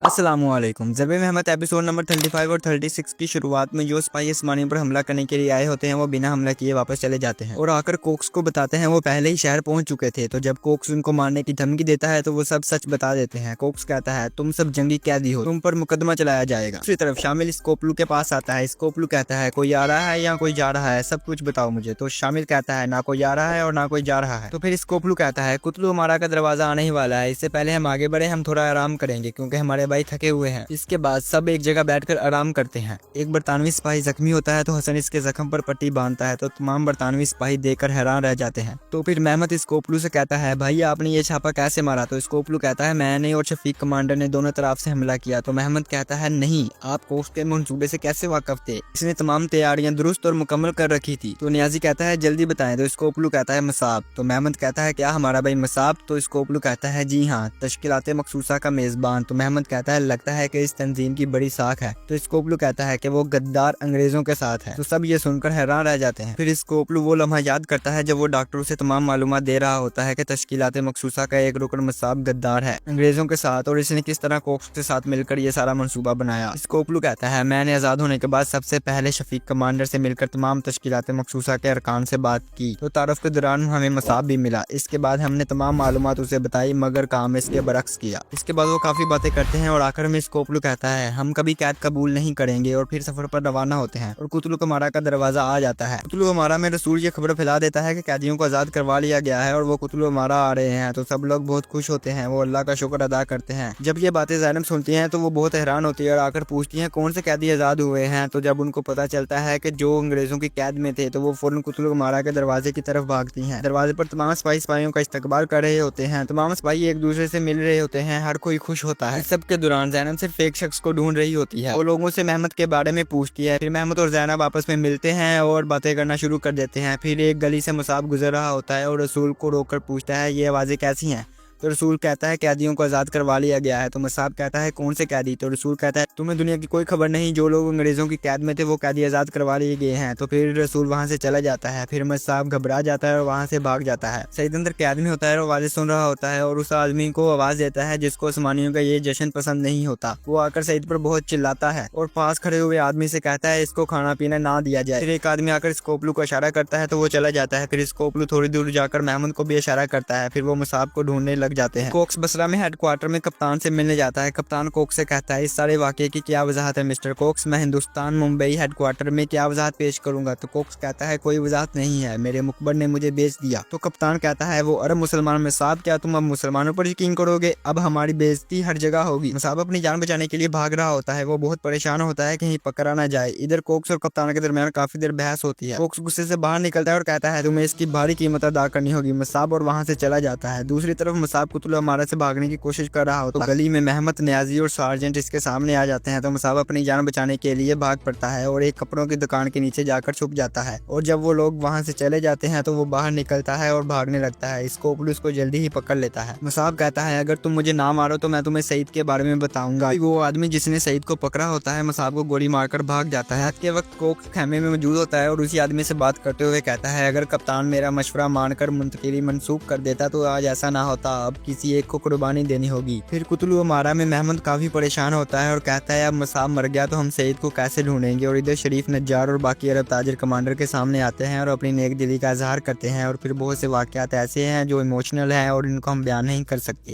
अस्सलामुअलैकुम। ज़रबे Mahmad episode number 35 और 36 की शुरुआत में जो सिपाही आसमानियों पर हमला करने के लिए आए होते हैं वो बिना हमला किए वापस चले जाते हैं और आकर कोक्स को बताते हैं वो पहले ही शहर पहुंच चुके थे। तो जब कोक्स उनको मारने की धमकी देता है तो वो सब सच बता देते हैं। कोक्स कहता है तुम सब जंगी कैदी हो, तुम पर मुकदमा चलाया जाएगा। दूसरी तरफ शामिल स्कोपलू के पास आता है। स्कोपलू कहता है कोई आ रहा है या कोई जा रहा है, सब कुछ बताओ मुझे। तो शामिल कहता है ना कोई आ रहा है और ना कोई जा रहा है। तो फिर स्कोपलू कहता है कुतलू हमारा का दरवाजा आने ही वाला है, इससे पहले हम आगे बढ़े हम थोड़ा आराम करेंगे क्योंकि हमारे भाई थके हुए हैं। इसके बाद सब एक जगह बैठकर आराम करते हैं। एक बरतानवी सिपाही जख्मी होता है तो हसन इसके जख्म पर पट्टी बांधता है तो तमाम बरतानवी सिपाही देखकर हैरान रह जाते हैं। तो फिर मेहमद स्कोपलू से कहता है भाई आपने ये छापा कैसे मारा? तो स्कोपलू कहता है मैंने और शफीक कमांडर ने दोनों तरफ से हमला किया। तो मेहमद कहता है नहीं, आप कोक्स के मंसूबे से कैसे वाकिफ थे? इसने तमाम तैयारियां दुरुस्त और मुकम्मल कर रखी थी। तो नियाजी कहता है जल्दी बताएं। तो स्कोपलू कहता है मसाब। तो मेहमद कहता है क्या हमारा भाई मसाब? तो स्कोपलू कहता है जी हाँ, तश्कीलाते मखसूसा का मेजबान। तो मेहमद कहता है लगता है कि इस तंजीम की बड़ी साख है। तो स्कोपलू कहता है कि वो गद्दार अंग्रेजों के साथ है। तो सब ये सुनकर हैरान रह जाते हैं। फिर स्कोपलू वो लम्हा याद करता है जब वो डॉक्टरों से तमाम मालूमात दे रहा होता है कि तश्कीलाते मखसूसा का एक रुकन मसाब गद्दार है अंग्रेजों के साथ और इसने किस तरह कोक्स के साथ मिलकर ये सारा मंसूबा बनाया। स्कोपलू कहता है मैंने आजाद होने के बाद सबसे पहले शफीक कमांडर से मिलकर तमाम तश्कीलाते मखसूसा के अरकान से बात की तो तारुफ के दौरान हमें मसाब भी मिला। इसके बाद हमने तमाम मालूमात उसे बताई मगर काम इसके बरक्स किया। इसके बाद वो काफी बातें करते हैं और आखिर में स्कोपलू कहता है हम कभी कैद कबूल नहीं करेंगे और फिर सफर पर रवाना होते हैं और कुतलू कमारा का दरवाजा आ जाता है। कुतलू कमारा में रसूल ये खबर फैला देता है कि कैदियों को आजाद करवा लिया गया है और वो कुतलू कमारा आ रहे हैं। तो सब लोग बहुत खुश होते हैं, वो अल्लाह का शुक्र अदा करते हैं। जब ये बातें ज़ैनब सुनती हैं तो वो बहुत हैरान होती है और आकर पूछती हैं कौन से कैदी आजाद हुए हैं। तो जब उनको पता चलता है कि जो अंग्रेजों की कैद में थे तो वो फौरन कुतलू कमारा के दरवाजे की तरफ भागती हैं। दरवाजे पर तमाम सिपाहियों का इस्तकबाल कर रहे होते हैं, तमाम सिपाही एक दूसरे से मिल रहे होते हैं, हर कोई खुश होता है। सबके दौरान ज़ैनब सिर्फ एक शख्स को ढूंढ रही होती है। वो लोगों से मेहमद के बारे में पूछती है। फिर मेहमद और ज़ैनब आपस में मिलते हैं और बातें करना शुरू कर देते हैं। फिर एक गली से मुसाब गुजर रहा होता है और रसूल को रोककर पूछता है ये आवाज़ें कैसी हैं? तो रसूल कहता है कैदियों को आज़ाद करवा लिया गया है। तो मसाब कहता है कौन से कैदी? तो रसूल कहता है तुम्हें दुनिया की कोई खबर नहीं, जो लोग अंग्रेज़ों की कैद में थे वो कैदी आज़ाद करवा लिए गए हैं। तो फिर रसूल वहाँ से चला जाता है। फिर मसाब घबरा जाता है और वहाँ से भाग जाता है। सईद अंदर कैद में होता है और आवाज़ें सुन रहा होता है और उस आदमी को आवाज़ देता है जिसको आसमानियों का ये जश्न पसंद नहीं होता। वो आकर सईद पर बहुत चिल्लाता है और पास खड़े हुए आदमी से कहता है इसको खाना पीना ना दिया जाए। फिर एक आदमी आकर स्कोपलू को इशारा करता है तो वो चला जाता है। फिर स्कोपलू थोड़ी दूर जाकर मेहमद को भी इशारा करता है। फिर वो मसाब को ढूंढने लग जाते हैं। कोक्स बसरा में हेडक्वार्टर में कप्तान से मिलने जाता है। कप्तान कोक्स से कहता है इस सारे वाकये की क्या वजाहत है मिस्टर कोक्स? मैं हिंदुस्तान मुंबई हेडक्वार्टर में क्या वजाहत पेश करूंगा? तो कोक्स कहता है कोई वजाहत नहीं है, मेरे मुखबर ने मुझे बेच दिया। तो कप्तान कहता है वो अरब मुसलमान मसाब, क्या तुम अब मुसलमानों पर यकीन करोगे? अब हमारी बेइज्जती हर जगह होगी। मसाब अपनी जान बचाने के लिए भाग रहा होता है। वो बहुत परेशान होता है कहीं पकड़ा ना जाए। इधर कोक्स और कप्तान के दरमियान काफी देर बहस होती है। कोक्स गुस्से से बाहर निकलता है और कहता है तुम्हें इसकी भारी कीमत अदा करनी होगी मसाब, और वहाँ से चला जाता है। दूसरी तरफ मसाब कुतुल अमारा से भागने की कोशिश कर रहा हो तो गली में मेहमद, नियाजी और सार्जेंट इसके सामने आ जाते हैं। तो मसाब अपनी जान बचाने के लिए भाग पड़ता है और एक कपड़ों की दुकान के नीचे जाकर छुप जाता है। और जब वो लोग वहाँ से चले जाते हैं तो वो बाहर निकलता है और भागने लगता है। स्कोपलू उसको जल्दी ही पकड़ लेता है। मसाब कहता है अगर तुम मुझे ना मारो तो मैं तुम्हें सईद के बारे में बताऊंगा। वो आदमी जिसने सईद को पकड़ा होता है मसाब को गोली मारकर भाग जाता है। के वक्त कोक्स खेमे में मौजूद होता है और उसी आदमी से बात करते हुए कहता है अगर कप्तान मेरा मशवरा मानकर मुंतकिली मंसूख कर देता तो आज ऐसा ना होता, अब किसी एक को कुर्बानी देनी होगी। फिर कुतुल अमारा में मेहमद काफी परेशान होता है और कहता है अब मसाब मर गया तो हम सईद को कैसे ढूंढेंगे। और इधर शरीफ, नज्जार और बाकी अरब ताजिर कमांडर के सामने आते हैं और अपनी नेक दिली का इजहार करते हैं। और फिर बहुत से वाकयात ऐसे हैं जो इमोशनल हैं और इनको हम बयान नहीं कर सकते।